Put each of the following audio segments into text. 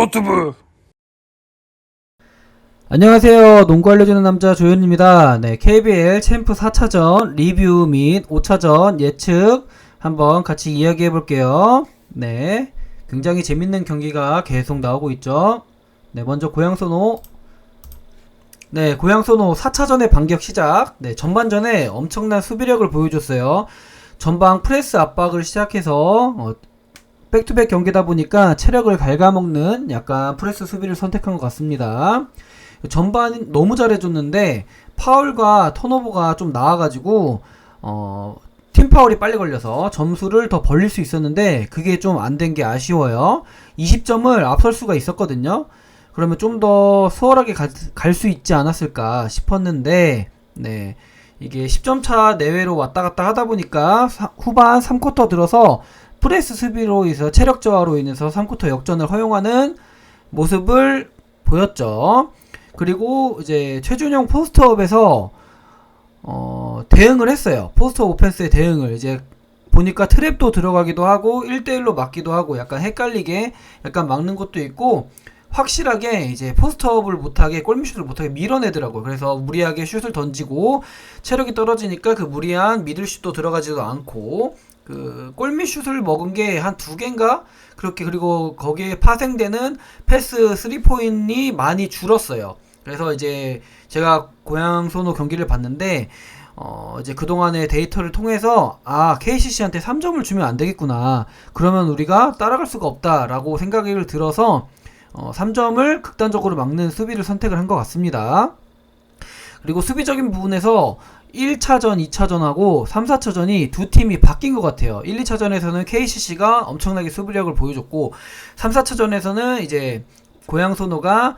스포츠부. 안녕하세요. 농구 알려주는 남자 조현입니다. 네, KBL 챔프 4차전 리뷰 및 5차전 예측 한번 같이 이야기해 볼게요. 네, 굉장히 재밌는 경기가 계속 나오고 있죠. 네, 먼저 고양소노. 네, 고양소노 4차전의 반격 시작. 네, 전반전에 엄청난 수비력을 보여줬어요. 전방 프레스 압박을 시작해서 백투백 경기다 보니까 체력을 갉아먹는 약간 프레스 수비를 선택한 것 같습니다. 전반 너무 잘해줬는데 파울과 턴오버가 좀 나와가지고 팀 파울이 빨리 걸려서 점수를 더 벌릴 수 있었는데 그게 좀 안 된 게 아쉬워요. 20점을 앞설 수가 있었거든요. 그러면 좀 더 수월하게 갈 수 있지 않았을까 싶었는데, 네, 이게 10점 차 내외로 왔다 갔다 하다 보니까 후반 3쿼터 들어서 프레스 수비로 인해서 체력 저하로 인해서 3쿼터 역전을 허용하는 모습을 보였죠. 그리고 이제 최준용 포스트업에서 대응을 했어요. 포스트업 오펜스의 대응을 이제 보니까 트랩도 들어가기도 하고 1대1로 막기도 하고 약간 헷갈리게 약간 막는 것도 있고 확실하게 이제 포스트업을 못하게 골밑슛을 못하게 밀어내더라고요. 그래서 무리하게 슛을 던지고 체력이 떨어지니까 그 무리한 미들슛도 들어가지도 않고 그 골밑슛을 먹은 게 한 2개인가? 그렇게 그리고 거기에 파생되는 패스 3포인이 많이 줄었어요. 그래서 이제 제가 고양소노 경기를 봤는데 이제 그동안의 데이터를 통해서 KCC한테 3점을 주면 안 되겠구나. 그러면 우리가 따라갈 수가 없다라고 생각을 들어서 3점을 극단적으로 막는 수비를 선택을 한 것 같습니다. 그리고 수비적인 부분에서 1차전, 2차전하고 3, 4차전이 두 팀이 바뀐 것 같아요. 1, 2차전에서는 KCC가 엄청나게 수비력을 보여줬고 3, 4차전에서는 이제 고양소노가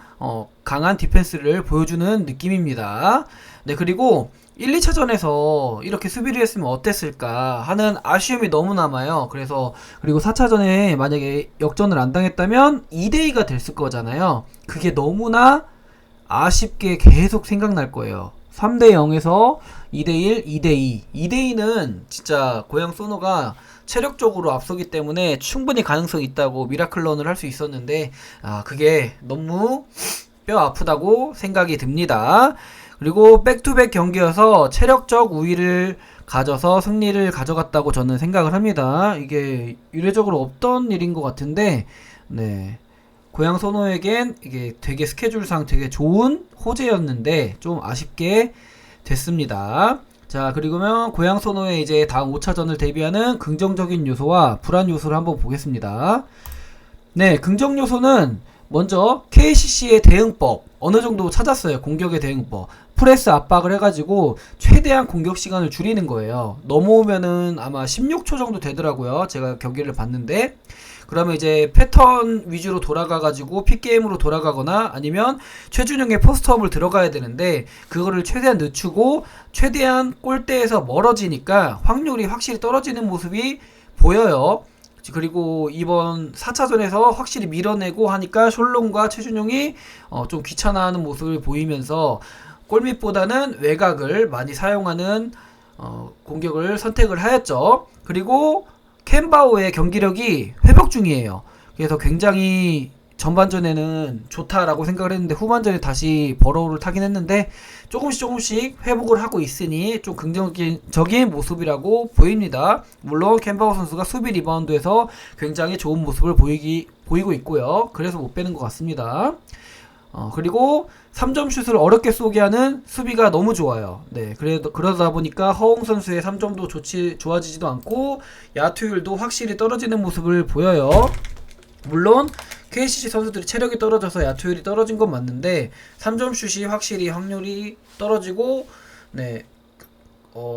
강한 디펜스를 보여주는 느낌입니다. 네, 그리고 1, 2차전에서 이렇게 수비를 했으면 어땠을까 하는 아쉬움이 너무 남아요. 그리고 4차전에 만약에 역전을 안 당했다면 2대2가 됐을 거잖아요. 그게 너무나 아쉽게 계속 생각날 거예요. 3대0에서 2대1, 2대2. 2대2는 진짜 고양소노가 체력적으로 앞서기 때문에 충분히 가능성이 있다고 미라클런을 할 수 있었는데 그게 너무 뼈 아프다고 생각이 듭니다. 그리고 백투백 경기여서 체력적 우위를 가져서 승리를 가져갔다고 저는 생각을 합니다. 이게 이례적으로 없던 일인 것 같은데, 네, 고양소노에겐 이게 되게 스케줄상 되게 좋은 호재였는데 좀 아쉽게 됐습니다. 자, 그리고면 고양소노의 이제 다음 5차전을 대비하는 긍정적인 요소와 불안 요소를 한번 보겠습니다. 네, 긍정 요소는 먼저 KCC의 대응법 어느 정도 찾았어요. 공격의 대응법. 프레스 압박을 해가지고 최대한 공격 시간을 줄이는 거예요. 넘어오면은 아마 16초 정도 되더라고요. 제가 경기를 봤는데. 그러면 이제 패턴 위주로 돌아가가지고 픽게임으로 돌아가거나 아니면 최준영의 포스트업을 들어가야 되는데 그거를 최대한 늦추고 최대한 골대에서 멀어지니까 확률이 확실히 떨어지는 모습이 보여요. 그리고 이번 4차전에서 확실히 밀어내고 하니까 숄롱과 최준용이 좀 귀찮아하는 모습을 보이면서 골밑보다는 외곽을 많이 사용하는 공격을 선택을 하였죠. 그리고 캔바오의 경기력이 회복 중이에요. 그래서 굉장히 전반전에는 좋다라고 생각을 했는데 후반전에 다시 버러우를 타긴 했는데 조금씩 회복을 하고 있으니 좀 긍정적인 모습이라고 보입니다. 물론 캔바오 선수가 수비 리바운드에서 굉장히 좋은 모습을 보이고 있고요. 그래서 못 빼는 것 같습니다. 그리고 3점 슛을 어렵게 쏘게 하는 수비가 너무 좋아요. 네, 그러다 보니까 허웅 선수의 3점도 좋아지지도 않고 야투율도 확실히 떨어지는 모습을 보여요. 물론 KCC 선수들이 체력이 떨어져서 야투율이 떨어진 건 맞는데 3점 슛이 확실히 확률이 떨어지고 네,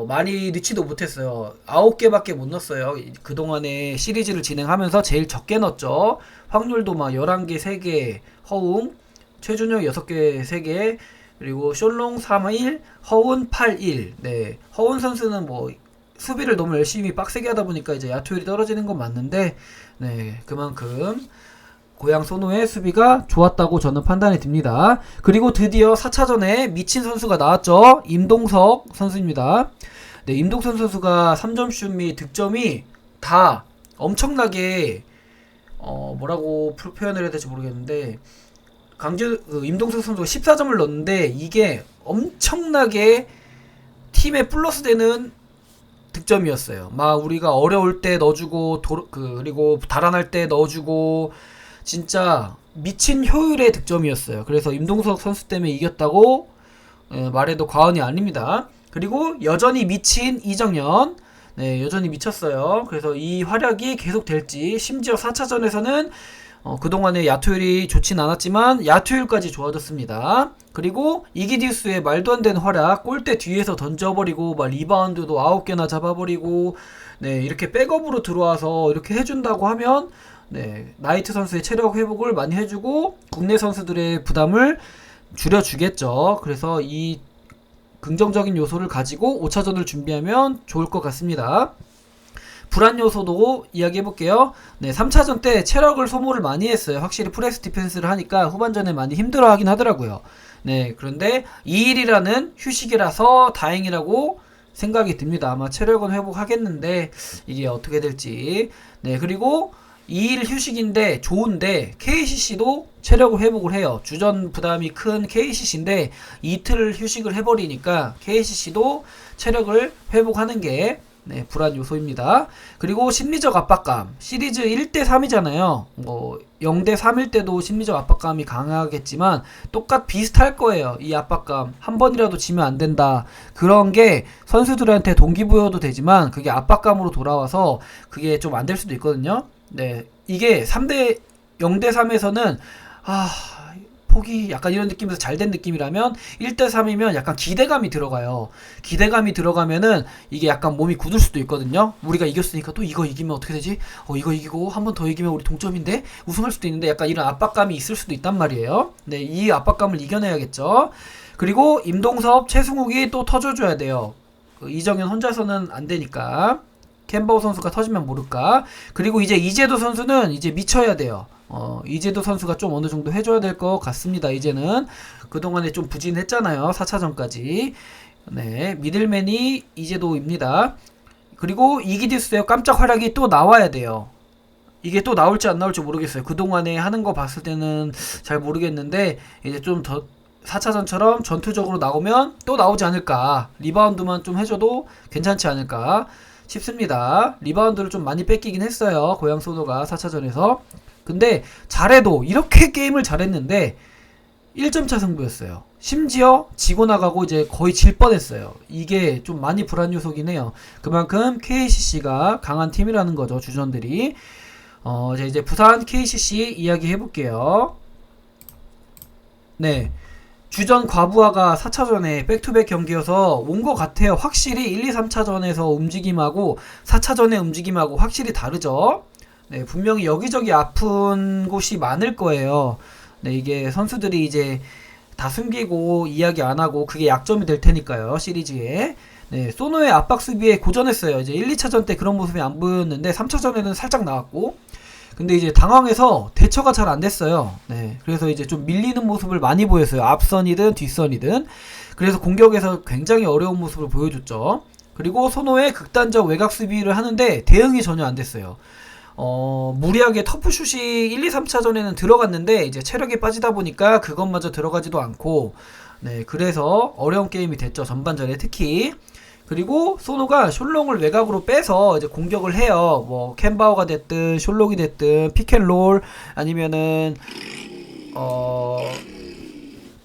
많이 넣지도 못했어요. 9개밖에 못 넣었어요. 그동안에 시리즈를 진행하면서 제일 적게 넣었죠. 확률도 막 11개, 3개, 허웅 최준영 6개, 3개, 그리고 숄롱 3-1, 허운 8-1. 네, 허운 선수는 뭐 수비를 너무 열심히 빡세게 하다 보니까 이제 야투율이 떨어지는 건 맞는데, 네, 그만큼 고양소노의 수비가 좋았다고 저는 판단이 듭니다. 그리고 드디어 4차전에 미친 선수가 나왔죠. 임동석 선수입니다. 네, 임동석 선수가 3점 슛 및 득점이 다 엄청나게 뭐라고 표현을 해야 될지 모르겠는데 임동석 선수가 14점을 넣었는데 이게 엄청나게 팀에 플러스 되는 득점이었어요. 막 우리가 어려울 때 넣어주고 그리고 달아날 때 넣어주고 진짜 미친 효율의 득점이었어요. 그래서 임동석 선수 때문에 이겼다고 말해도 과언이 아닙니다. 그리고 여전히 미친 이정현, 네, 여전히 미쳤어요. 그래서 이 활약이 계속 될지, 심지어 4차전에서는 그동안의 야투율이 좋진 않았지만 야투율까지 좋아졌습니다. 그리고 이기디우스의 말도 안 되는 활약, 골대 뒤에서 던져버리고 막 리바운드도 9개나 잡아버리고, 네, 이렇게 백업으로 들어와서 이렇게 해준다고 하면, 네, 나이트 선수의 체력 회복을 많이 해주고 국내 선수들의 부담을 줄여주겠죠. 그래서 이 긍정적인 요소를 가지고 5차전을 준비하면 좋을 것 같습니다. 불안 요소도 이야기해볼게요. 네, 3차전 때 체력을 소모를 많이 했어요. 확실히 프레스 디펜스를 하니까 후반전에 많이 힘들어하긴 하더라고요. 네, 그런데 2일이라는 휴식이라서 다행이라고 생각이 듭니다. 아마 체력은 회복하겠는데 이게 어떻게 될지. 네, 그리고 2일 휴식인데 좋은데 KCC도 체력을 회복을 해요. 주전 부담이 큰 KCC인데 이틀 휴식을 해버리니까 KCC도 체력을 회복하는 게 네, 불안 요소입니다. 그리고 심리적 압박감. 시리즈 1대3이잖아요. 뭐 0대3일 때도 심리적 압박감이 강하겠지만 비슷할 거예요. 이 압박감. 한 번이라도 지면 안 된다. 그런 게 선수들한테 동기부여도 되지만 그게 압박감으로 돌아와서 그게 좀 안 될 수도 있거든요. 네, 이게 0대3에서는 포기 약간 이런 느낌에서 잘 된 느낌이라면 1대3이면 약간 기대감이 들어가요. 기대감이 들어가면은 이게 약간 몸이 굳을 수도 있거든요. 우리가 이겼으니까 또 이거 이기면 어떻게 되지? 이거 이기고 한 번 더 이기면 우리 동점인데 우승할 수도 있는데 약간 이런 압박감이 있을 수도 있단 말이에요. 네, 이 압박감을 이겨내야겠죠. 그리고 임동섭, 최승욱이 또 터져줘야 돼요. 이정현 혼자서는 안 되니까. 캔버우 선수가 터지면 모를까. 그리고 이제 이재도 선수는 이제 미쳐야 돼요. 이재도 선수가 좀 어느 정도 해줘야 될 것 같습니다. 이제는 그동안에 좀 부진했잖아요. 4차전까지. 네, 미들맨이 이재도입니다. 그리고 이기디스의 깜짝 활약이 또 나와야 돼요. 이게 또 나올지 안 나올지 모르겠어요. 그동안에 하는 거 봤을 때는 잘 모르겠는데 이제 좀 더 4차전처럼 전투적으로 나오면 또 나오지 않을까. 리바운드만 좀 해줘도 괜찮지 않을까 싶습니다. 리바운드를 좀 많이 뺏기긴 했어요. 고양 소노가 4차전에서. 근데 잘해도 이렇게 게임을 잘했는데 1점차 승부였어요. 심지어 지고 나가고 이제 거의 질 뻔했어요. 이게 좀 많이 불안 요소긴 해요. 그만큼 KCC가 강한 팀이라는 거죠. 주전들이. 이제 부산 KCC 이야기 해볼게요. 네. 주전 과부하가 4차전에 백투백 경기여서 온 것 같아요. 확실히 1, 2, 3차전에서 움직임하고 4차전의 움직임하고 확실히 다르죠. 네, 분명히 여기저기 아픈 곳이 많을 거예요. 네, 이게 선수들이 이제 다 숨기고 이야기 안 하고 그게 약점이 될 테니까요. 시리즈에. 네, 소노의 압박 수비에 고전했어요. 이제 1, 2차전 때 그런 모습이 안 보였는데 3차전에는 살짝 나왔고 근데 이제 당황해서 대처가 잘 안 됐어요. 네. 그래서 이제 좀 밀리는 모습을 많이 보였어요. 앞선이든 뒷선이든. 그래서 공격에서 굉장히 어려운 모습을 보여줬죠. 그리고 손호의 극단적 외곽 수비를 하는데 대응이 전혀 안 됐어요. 무리하게 터프슛이 1, 2, 3차전에는 들어갔는데 이제 체력이 빠지다 보니까 그것마저 들어가지도 않고 네. 그래서 어려운 게임이 됐죠. 전반전에 특히. 그리고 소노가 숄롱을 외곽으로 빼서 이제 공격을 해요. 뭐 캔바우가 됐든 숄록이 됐든 피켄롤 아니면은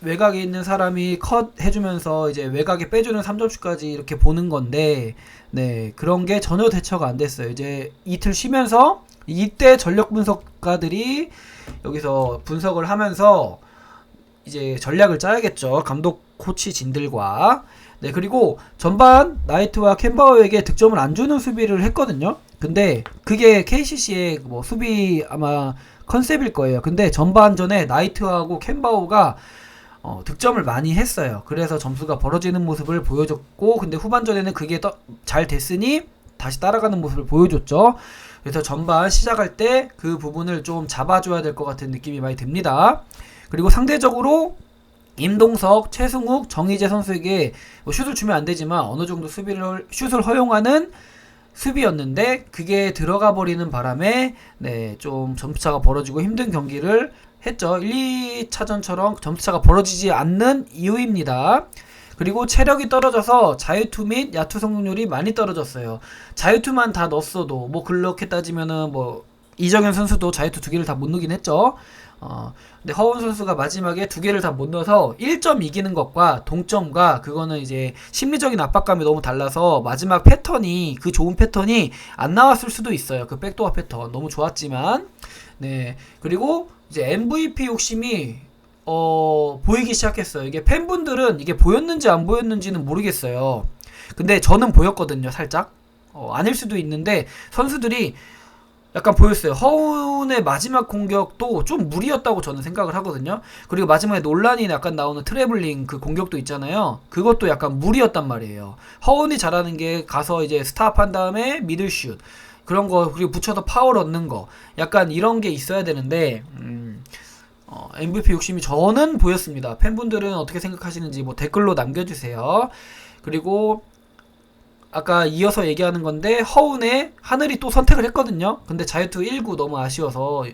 외곽에 있는 사람이 컷 해주면서 이제 외곽에 빼주는 3점슛까지 이렇게 보는 건데 네 그런 게 전혀 대처가 안 됐어요. 이제 이틀 쉬면서 이때 전력 분석가들이 여기서 분석을 하면서 이제 전략을 짜야겠죠. 감독 코치 진들과 네 그리고 전반 나이트와 캔바우에게 득점을 안 주는 수비를 했거든요. 근데 그게 KCC의 뭐 수비 아마 컨셉일 거예요. 근데 전반전에 나이트하고 캔바우가 득점을 많이 했어요. 그래서 점수가 벌어지는 모습을 보여줬고 근데 후반전에는 그게 잘 됐으니 다시 따라가는 모습을 보여줬죠. 그래서 전반 시작할 때 그 부분을 좀 잡아줘야 될 것 같은 느낌이 많이 듭니다. 그리고 상대적으로 임동석, 최승욱, 정희재 선수에게 뭐 슛을 주면 안 되지만 어느 정도 슛을 허용하는 수비였는데 그게 들어가 버리는 바람에 네, 좀 점수차가 벌어지고 힘든 경기를 했죠. 1, 2차전처럼 점수차가 벌어지지 않는 이유입니다. 그리고 체력이 떨어져서 자유투 및 야투 성공률이 많이 떨어졌어요. 자유투만 다 넣었어도 뭐 그렇게 따지면은 뭐 이정현 선수도 자유투 2개를 다 못 넣긴 했죠. 근데 허운 선수가 마지막에 2개를 다 못 넣어서 1점 이기는 것과 동점과 그거는 이제 심리적인 압박감이 너무 달라서 마지막 패턴이 그 좋은 패턴이 안 나왔을 수도 있어요. 그 백도어 패턴 너무 좋았지만 네 그리고 이제 MVP 욕심이 보이기 시작했어요. 이게 팬분들은 이게 보였는지 안 보였는지는 모르겠어요. 근데 저는 보였거든요, 살짝. 아닐 수도 있는데 선수들이 약간 보였어요. 허운의 마지막 공격도 좀 무리였다고 저는 생각을 하거든요. 그리고 마지막에 논란이 약간 나오는 트래블링 그 공격도 있잖아요. 그것도 약간 무리였단 말이에요. 허운이 잘하는 게 가서 이제 스탑한 다음에 미들슛 그런 거 그리고 붙여서 파울 얻는 거 약간 이런 게 있어야 되는데 MVP 욕심이 저는 보였습니다. 팬분들은 어떻게 생각하시는지 뭐 댓글로 남겨주세요. 그리고 아까 이어서 얘기하는 건데 허운의 하늘이 또 선택을 했거든요. 근데 자유투 1구 너무 아쉬워서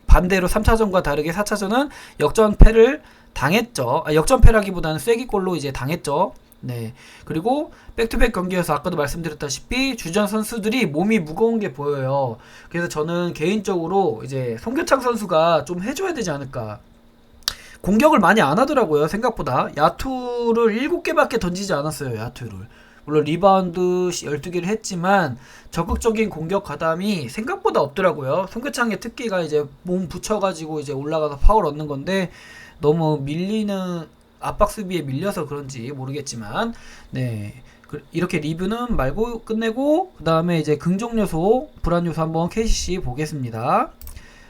반대로 3차전과 다르게 4차전은 역전패를 당했죠. 역전패라기보다는 쐐기골로 이제 당했죠. 네. 그리고 백투백 경기에서 아까도 말씀드렸다시피 주전 선수들이 몸이 무거운 게 보여요. 그래서 저는 개인적으로 이제 송교창 선수가 좀 해줘야 되지 않을까. 공격을 많이 안 하더라고요. 생각보다 야투를 7개밖에 던지지 않았어요. 야투를. 물론 리바운드 12개를 했지만 적극적인 공격 가담이 생각보다 없더라고요. 송교창의 특기가 이제 몸 붙여가지고 이제 올라가서 파울 얻는 건데 너무 밀리는 압박 수비에 밀려서 그런지 모르겠지만 네 이렇게 리뷰는 말고 끝내고 그 다음에 이제 긍정 요소, 불안 요소 한번 KCC 보겠습니다.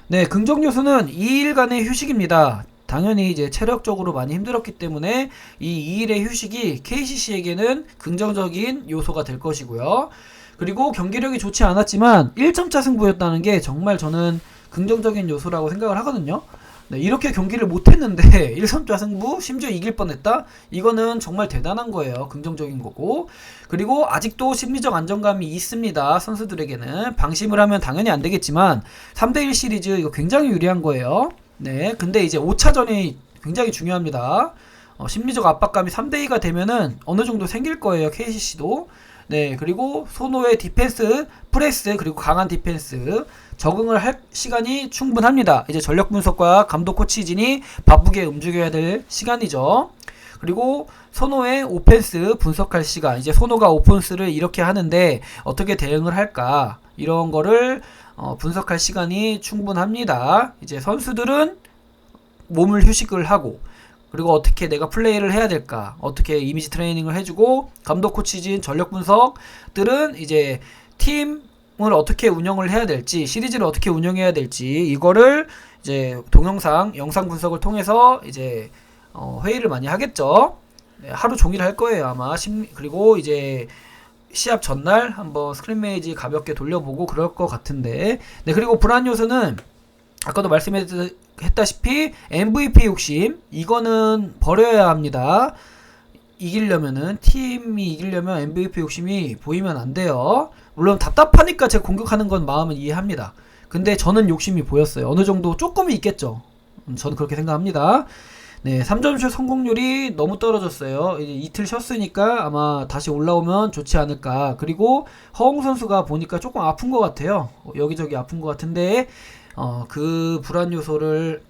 네, 긍정 요소는 2일간의 휴식입니다. 당연히 이제 체력적으로 많이 힘들었기 때문에 이 2일의 휴식이 KCC에게는 긍정적인 요소가 될 것이고요. 그리고 경기력이 좋지 않았지만 1점차 승부였다는 게 정말 저는 긍정적인 요소라고 생각을 하거든요. 네, 이렇게 경기를 못했는데 1점차 승부 심지어 이길 뻔했다? 이거는 정말 대단한 거예요. 긍정적인 거고. 그리고 아직도 심리적 안정감이 있습니다. 선수들에게는 방심을 하면 당연히 안 되겠지만 3대1 시리즈 이거 굉장히 유리한 거예요. 네, 근데 이제 5차전이 굉장히 중요합니다. 심리적 압박감이 3대2가 되면은 어느 정도 생길 거예요. KCC도. 네, 그리고 손호의 디펜스, 프레스, 그리고 강한 디펜스 적응을 할 시간이 충분합니다. 이제 전력 분석과 감독 코치진이 바쁘게 움직여야 될 시간이죠. 그리고 손호의 오펜스 분석할 시간. 이제 손호가 오펜스를 이렇게 하는데 어떻게 대응을 할까? 이런 거를 분석할 시간이 충분합니다. 이제 선수들은 몸을 휴식을 하고 그리고 어떻게 내가 플레이를 해야 될까 어떻게 이미지 트레이닝을 해주고 감독 코치진 전력 분석들은 이제 팀을 어떻게 운영을 해야 될지 시리즈를 어떻게 운영해야 될지 이거를 이제 동영상 영상 분석을 통해서 이제 회의를 많이 하겠죠. 네, 하루 종일 할 거예요 아마. 그리고 이제 시합 전날 한번 스크린메이지 가볍게 돌려보고 그럴 것 같은데. 네, 그리고 불안 요소는 아까도 말씀했다시피 MVP 욕심 이거는 버려야 합니다. 이기려면은 팀이 이기려면 MVP 욕심이 보이면 안 돼요. 물론 답답하니까 제가 공격하는 건 마음은 이해합니다. 근데 저는 욕심이 보였어요. 어느 정도 조금은 있겠죠. 저는 그렇게 생각합니다. 네, 3점슛 성공률이 너무 떨어졌어요. 이제 이틀 쉬었으니까 아마 다시 올라오면 좋지 않을까. 그리고 허웅 선수가 보니까 조금 아픈 것 같아요. 여기저기 아픈 것 같은데 그 불안 요소를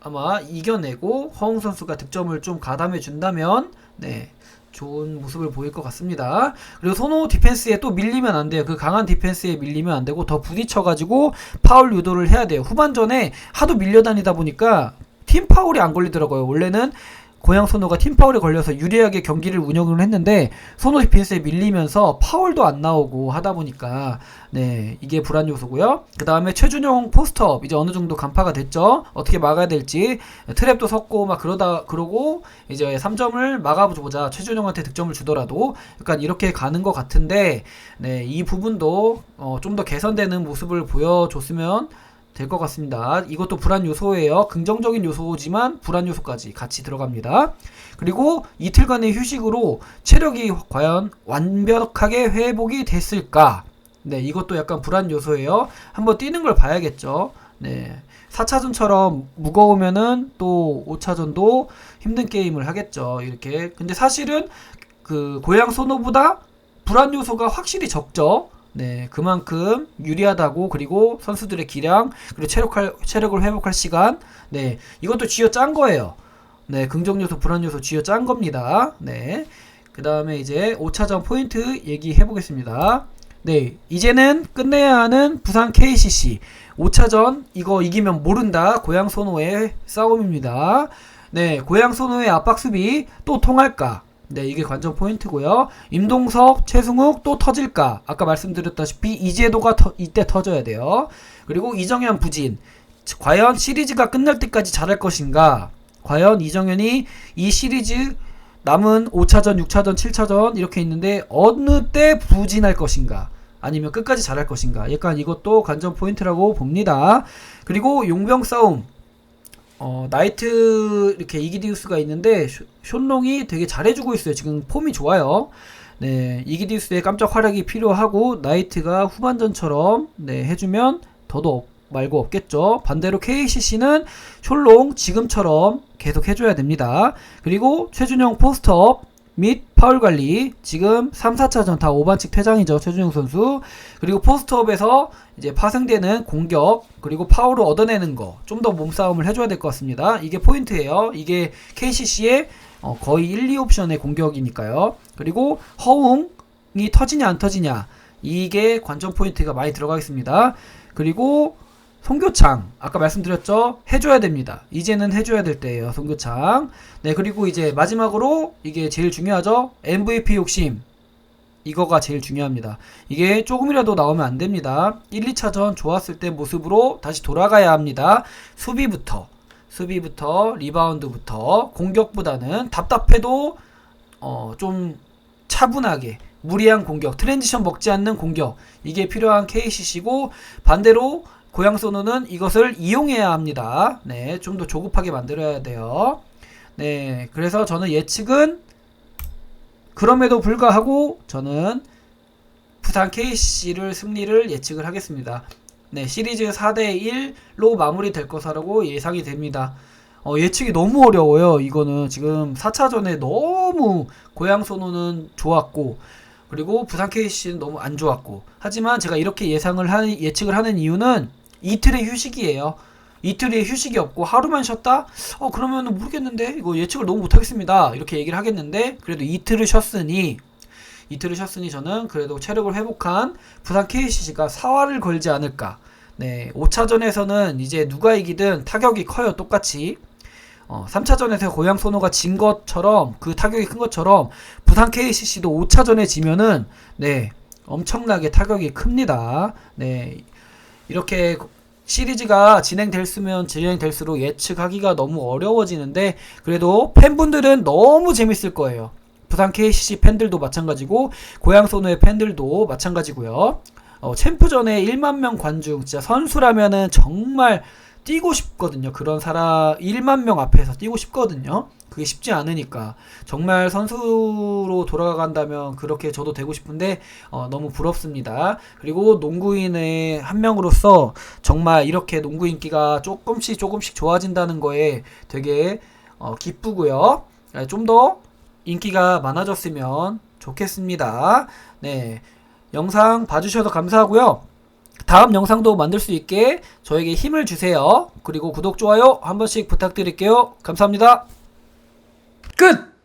아마 이겨내고 허웅 선수가 득점을 좀 가담해 준다면 네, 좋은 모습을 보일 것 같습니다. 그리고 손호 디펜스에 또 밀리면 안 돼요. 그 강한 디펜스에 밀리면 안 되고 더 부딪혀가지고 파울 유도를 해야 돼요. 후반전에 하도 밀려다니다 보니까 팀 파울이 안 걸리더라고요. 원래는 고양 손호가 팀 파울에 걸려서 유리하게 경기를 운영을 했는데 손호 디펜스에 밀리면서 파울도 안 나오고 하다 보니까 네 이게 불안 요소고요. 그 다음에 최준용 포스트업 이제 어느 정도 간파가 됐죠. 어떻게 막아야 될지 트랩도 섰고 막 그러고 이제 3점을 막아보자. 최준용한테 득점을 주더라도 약간 이렇게 가는 것 같은데 네 이 부분도 좀 더 개선되는 모습을 보여줬으면 될 것 같습니다. 이것도 불안 요소예요. 긍정적인 요소지만 불안 요소까지 같이 들어갑니다. 그리고 이틀간의 휴식으로 체력이 과연 완벽하게 회복이 됐을까? 네, 이것도 약간 불안 요소예요. 한번 뛰는 걸 봐야겠죠. 네. 4차전처럼 무거우면은 또 5차전도 힘든 게임을 하겠죠. 이렇게. 근데 사실은 그 고양 소노보다 불안 요소가 확실히 적죠. 네, 그만큼 유리하다고. 그리고 선수들의 기량, 그리고 체력을 회복할 시간. 네, 이것도 쥐어 짠 거예요. 네, 긍정 요소, 불안 요소 쥐어 짠 겁니다. 네, 그 다음에 이제 5차전 포인트 얘기해 보겠습니다. 네, 이제는 끝내야 하는 부산 KCC 5차전. 이거 이기면 모른다. 고양 소노의 싸움입니다. 네, 고양 소노의 압박 수비 또 통할까? 네, 이게 관전 포인트고요. 임동석, 최승욱 또 터질까? 아까 말씀드렸다시피 이재도가 이때 터져야 돼요. 그리고 이정현 부진. 과연 시리즈가 끝날 때까지 잘할 것인가? 과연 이정현이 이 시리즈 남은 5차전, 6차전, 7차전 이렇게 있는데 어느 때 부진할 것인가? 아니면 끝까지 잘할 것인가? 약간 이것도 관전 포인트라고 봅니다. 그리고 용병 싸움. 나이트 이렇게 이기디우스가 있는데 숀롱이 되게 잘해주고 있어요. 지금 폼이 좋아요. 네, 이기디우스의 깜짝 활약이 필요하고 나이트가 후반전처럼 네, 해주면 더도 말고 없겠죠. 반대로 KCC는 숀롱 지금처럼 계속 해줘야 됩니다. 그리고 최준영 포스트업 및 파울 관리. 지금 3, 4차전 다 5반칙 퇴장이죠. 최준영 선수. 그리고 포스트업에서 이제 파생되는 공격, 그리고 파울을 얻어내는 거, 좀 더 몸싸움을 해줘야 될 것 같습니다. 이게 포인트예요. 이게 KCC의 거의 1, 2옵션의 공격이니까요. 그리고 허웅이 터지냐 안 터지냐, 이게 관전 포인트가 많이 들어가겠습니다. 그리고 송교창, 아까 말씀드렸죠? 해줘야 됩니다. 이제는 해줘야 될 때예요, 송교창. 네, 그리고 이제 마지막으로 이게 제일 중요하죠? MVP 욕심. 이거가 제일 중요합니다. 이게 조금이라도 나오면 안 됩니다. 1, 2차전 좋았을 때 모습으로 다시 돌아가야 합니다. 수비부터, 리바운드부터, 공격보다는 답답해도 좀 차분하게 무리한 공격, 트랜지션 먹지 않는 공격, 이게 필요한 KCC고, 반대로 고양 소노는 이것을 이용해야 합니다. 네, 좀 더 조급하게 만들어야 돼요. 네, 그래서 저는 예측은, 그럼에도 불구하고 저는 부산 KCC를 승리를 예측을 하겠습니다. 네, 시리즈 4대1로 마무리될 것이라고 예상이 됩니다. 예측이 너무 어려워요. 이거는 지금 4차전에 너무 고양 소노는 좋았고, 그리고 부산 KCC는 너무 안 좋았고. 하지만 제가 이렇게 예측을 하는 이유는 이틀의 휴식이에요. 이틀의 휴식이 없고 하루만 쉬었다? 그러면 모르겠는데 이거 예측을 너무 못하겠습니다. 이렇게 얘기를 하겠는데, 그래도 이틀을 쉬었으니 저는 그래도 체력을 회복한 부산 KCC가 사활을 걸지 않을까. 네, 5차전에서는 이제 누가 이기든 타격이 커요. 똑같이 3차전에서 고양 소노가 진 것처럼, 그 타격이 큰 것처럼 부산 KCC도 5차전에 지면은 네, 엄청나게 타격이 큽니다. 네, 이렇게 시리즈가 진행될수록 예측하기가 너무 어려워지는데, 그래도 팬분들은 너무 재밌을 거예요. 부산 KCC 팬들도 마찬가지고 고양 소노의 팬들도 마찬가지고요. 챔프전에 1만 명 관중, 진짜 선수라면은 정말 뛰고 싶거든요. 그런 사람 1만 명 앞에서 뛰고 싶거든요. 그게 쉽지 않으니까. 정말 선수로 돌아간다면 그렇게 저도 되고 싶은데 너무 부럽습니다. 그리고 농구인의 한 명으로서 정말 이렇게 농구 인기가 조금씩 좋아진다는 거에 되게 기쁘고요. 좀 더 인기가 많아졌으면 좋겠습니다. 네, 영상 봐주셔서 감사하고요. 다음 영상도 만들 수 있게 저에게 힘을 주세요. 그리고 구독, 좋아요 한 번씩 부탁드릴게요. 감사합니다. 끝!